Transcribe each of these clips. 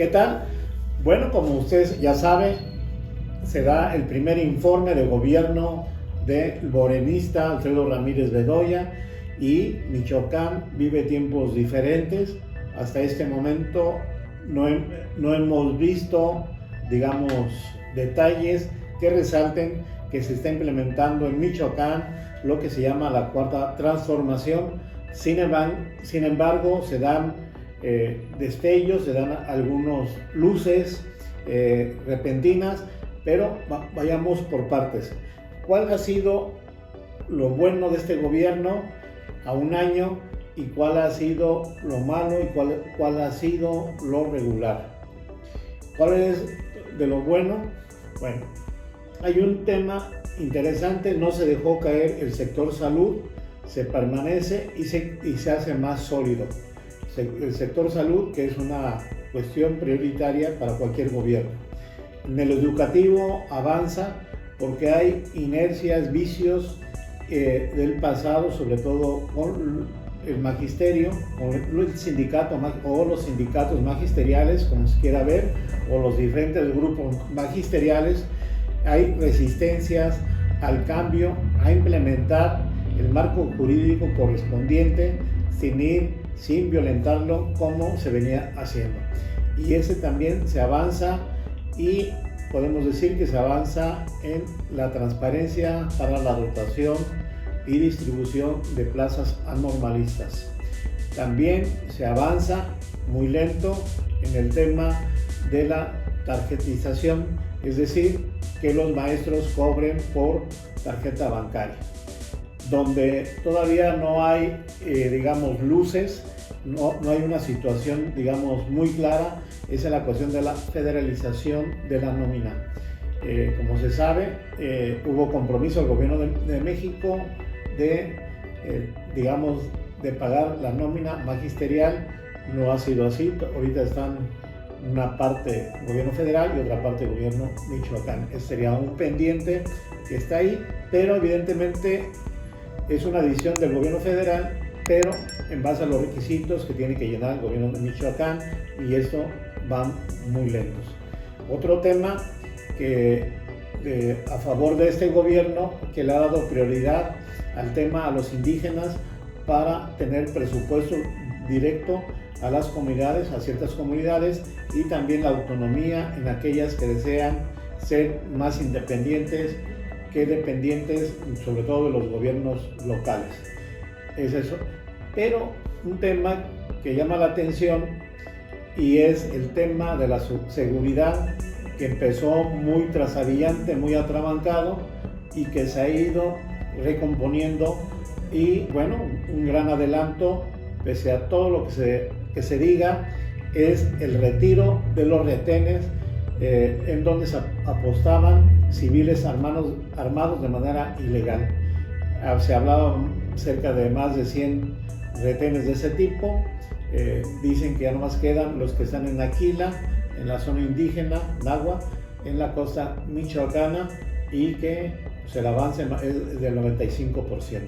¿Qué tal? Bueno, como usted ya sabe, se da el primer informe de gobierno del morenista Alfredo Ramírez Bedoya y Michoacán vive tiempos diferentes. Hasta este momento no hemos visto, digamos, detalles que resalten que se está implementando en Michoacán lo que se llama la cuarta transformación. Sin embargo, se dan destellos, se dan algunas luces repentinas, pero vayamos por partes. ¿Cuál ha sido lo bueno de este gobierno a un año y cuál ha sido lo malo y cuál ha sido lo regular? ¿Cuál es de lo bueno? Bueno, hay un tema interesante, no se dejó caer el sector salud, se permanece y se hace más sólido. El sector salud, que es una cuestión prioritaria para cualquier gobierno. En el educativo avanza porque hay inercias, vicios del pasado, sobre todo con el magisterio, con el sindicato o los sindicatos magisteriales, como se quiera ver, o los diferentes grupos magisteriales. Hay resistencias al cambio, a implementar el marco jurídico correspondiente sin violentarlo como se venía haciendo. Y ese también se avanza y podemos decir que se avanza en la transparencia para la dotación y distribución de plazas anormalistas. También se avanza muy lento en el tema de la tarjetización, es decir, que los maestros cobren por tarjeta bancaria. Donde todavía no hay, digamos, luces, no hay una situación, digamos, muy clara, es la cuestión de la federalización de la nómina. Como se sabe, hubo compromiso del gobierno de México de, digamos, de pagar la nómina magisterial. No ha sido así, ahorita están una parte gobierno federal y otra parte gobierno Michoacán. Ese sería un pendiente que está ahí, pero evidentemente es una decisión del gobierno federal, pero en base a los requisitos que tiene que llenar el gobierno de Michoacán, y esto van muy lentos. Otro tema que a favor de este gobierno, que le ha dado prioridad al tema a los indígenas para tener presupuesto directo a las comunidades, a ciertas comunidades, y también la autonomía en aquellas que desean ser más independientes que dependientes, sobre todo de los gobiernos locales. Es eso. Pero un tema que llama la atención y es el tema de la seguridad, que empezó muy trastabillante, muy atrabancado y que se ha ido recomponiendo, y bueno, un gran adelanto, pese a todo lo que se diga, es el retiro de los retenes en donde se apostaban civiles armados de manera ilegal. Se hablaba cerca de más de 100 retenes de ese tipo. Dicen que ya nomás quedan los que están en Aquila, en la zona indígena, Nahua, en la costa michoacana, y que el avance es del 95%.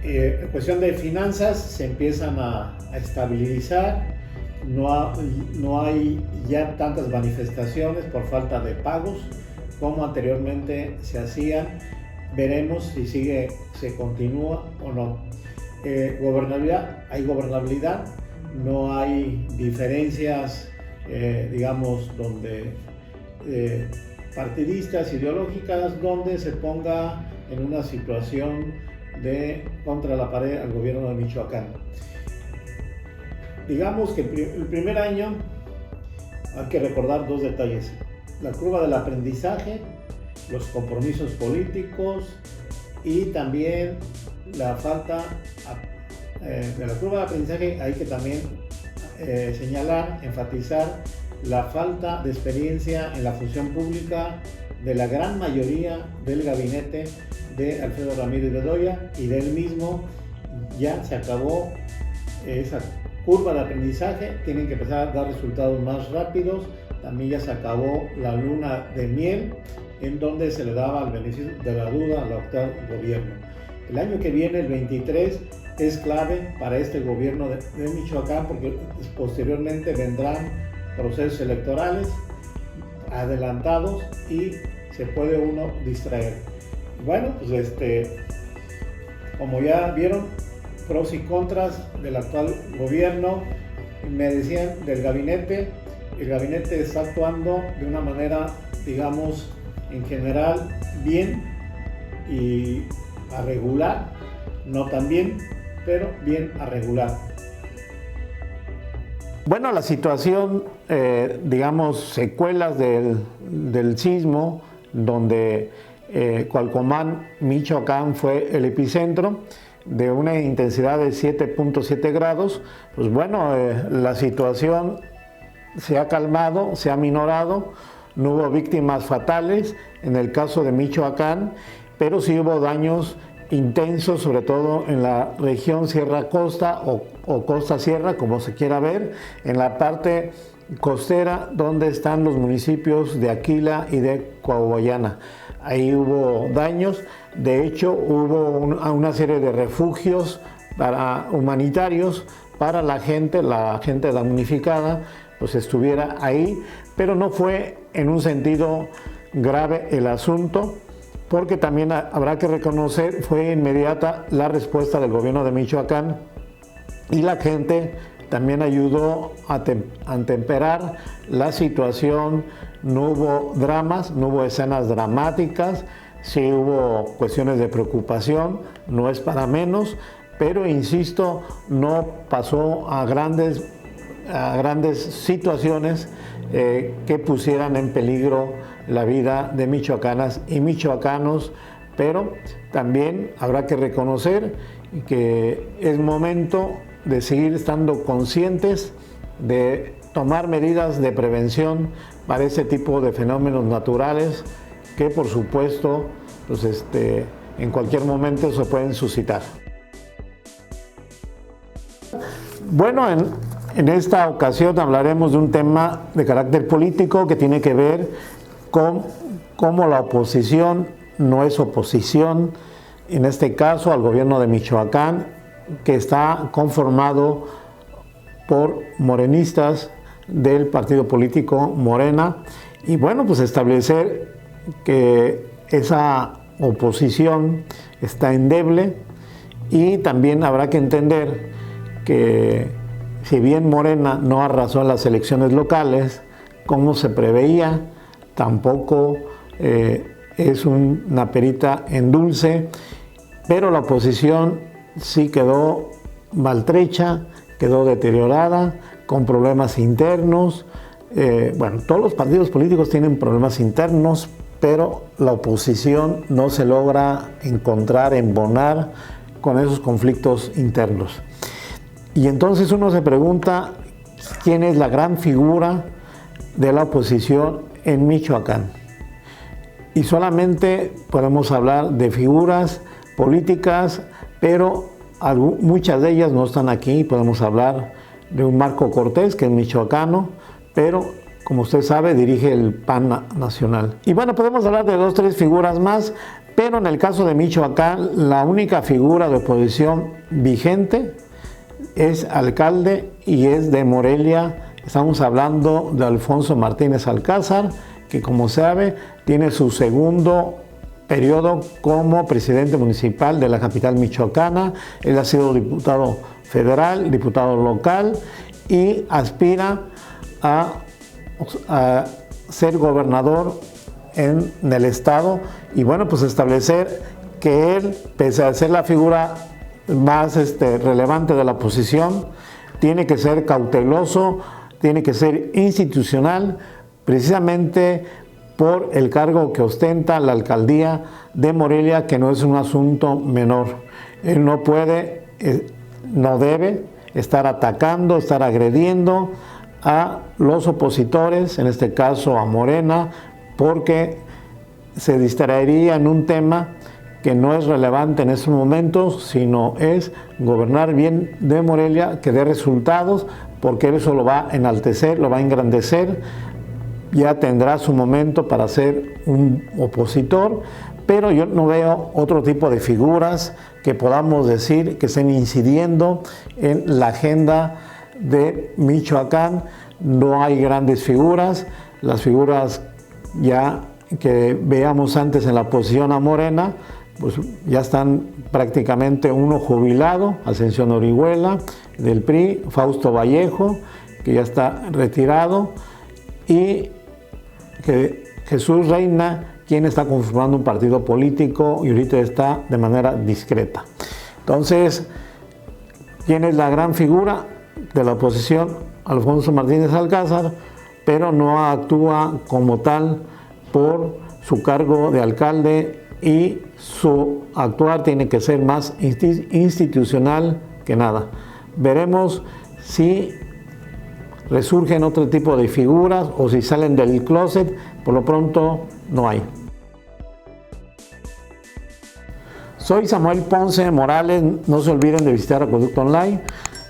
En cuestión de finanzas se empiezan a estabilizar, no hay ya tantas manifestaciones por falta de pagos como anteriormente se hacían. Veremos si se continúa o no. Hay gobernabilidad, no hay diferencias, digamos, partidistas, ideológicas, donde se ponga en una situación de contra la pared al gobierno de Michoacán. Digamos que el primer año hay que recordar dos detalles: la curva del aprendizaje, los compromisos políticos, y también la falta de la curva de aprendizaje. Hay que también señalar, enfatizar la falta de experiencia en la función pública de la gran mayoría del gabinete de Alfredo Ramírez Bedoya, y de él mismo. Ya se acabó esa curva de aprendizaje, tienen que empezar a dar resultados más rápidos. También ya se acabó la luna de miel en donde se le daba el beneficio de la duda al actual gobierno. El año que viene, el 23, es clave para este gobierno de Michoacán, porque posteriormente vendrán procesos electorales adelantados y se puede uno distraer. Bueno, pues como ya vieron, pros y contras del actual gobierno. Me decían del gabinete, el gabinete está actuando de una manera, digamos, en general bien y a regular, no tan bien, pero bien a regular. Bueno, la situación, digamos, secuelas del sismo, donde Cualcomán, Michoacán, fue el epicentro, de una intensidad de 7.7 grados, pues bueno, la situación se ha calmado, se ha minorado, no hubo víctimas fatales en el caso de Michoacán, pero sí hubo daños intensos, sobre todo en la región Sierra-Costa o Costa-Sierra, como se quiera ver, en la parte costera donde están los municipios de Aquila y de Coahuayana. Ahí hubo daños, de hecho hubo una serie de refugios humanitarios para la gente damnificada, pues estuviera ahí, pero no fue en un sentido grave el asunto, porque también habrá que reconocer, fue inmediata la respuesta del gobierno de Michoacán y la gente también ayudó a temperar la situación. No hubo dramas, no hubo escenas dramáticas, sí hubo cuestiones de preocupación, no es para menos, pero insisto, no pasó a grandes situaciones que pusieran en peligro la vida de michoacanas y michoacanos, pero también habrá que reconocer que es momento de seguir estando conscientes, de tomar medidas de prevención para ese tipo de fenómenos naturales que por supuesto pues en cualquier momento se pueden suscitar. Bueno, en esta ocasión hablaremos de un tema de carácter político que tiene que ver con cómo la oposición no es oposición, en este caso al gobierno de Michoacán, que está conformado por morenistas del partido político Morena, y bueno, pues establecer que esa oposición está endeble, y también habrá que entender que si bien Morena no arrasó en las elecciones locales como se preveía, tampoco es una perita en dulce, pero la oposición sí quedó maltrecha, quedó deteriorada, con problemas internos. Bueno, todos los partidos políticos tienen problemas internos, pero la oposición no se logra encontrar, embonar con esos conflictos internos. Y entonces uno se pregunta, ¿quién es la gran figura de la oposición en Michoacán? Y solamente podemos hablar de figuras políticas, pero muchas de ellas no están aquí. Podemos hablar de un Marco Cortés, que es michoacano, pero como usted sabe, dirige el PAN nacional. Y bueno, podemos hablar de 2 o 3 figuras más, pero en el caso de Michoacán, la única figura de oposición vigente es alcalde y es de Morelia. Estamos hablando de Alfonso Martínez Alcázar, que como sabe, tiene su segundo periodo como presidente municipal de la capital michoacana. Él ha sido diputado federal, diputado local y aspira a ser gobernador en el estado, y bueno, pues establecer que él, pese a ser la figura más relevante de la oposición, tiene que ser cauteloso, tiene que ser institucional, precisamente por el cargo que ostenta la alcaldía de Morelia, que no es un asunto menor. Él no puede, no debe estar atacando, estar agrediendo a los opositores, en este caso a Morena, porque se distraería en un tema que no es relevante en estos momentos, sino es gobernar bien de Morelia, que dé resultados, porque eso lo va a enaltecer, lo va a engrandecer. Ya tendrá su momento para ser un opositor, pero yo no veo otro tipo de figuras que podamos decir que estén incidiendo en la agenda de Michoacán. no hay grandes figuras. Las figuras ya que veíamos antes en la oposición a Morena, pues ya están prácticamente uno jubilado, Ascensión Orihuela del PRI, Fausto Vallejo, que ya está retirado, y que Jesús Reina, quien está conformando un partido político y ahorita está de manera discreta. Entonces, ¿quién es la gran figura de la oposición? Alfonso Martínez Alcázar, pero no actúa como tal por su cargo de alcalde y su actuar tiene que ser más institucional que nada. Veremos si resurgen otro tipo de figuras o si salen del closet. Por lo pronto no hay. Soy Samuel Ponce Morales. No se olviden de visitar Acueducto Online,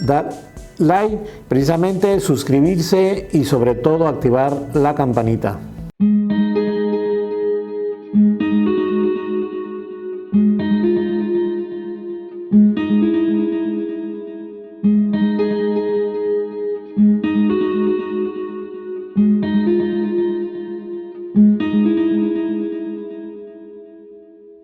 dar like, precisamente suscribirse y sobre todo activar la campanita.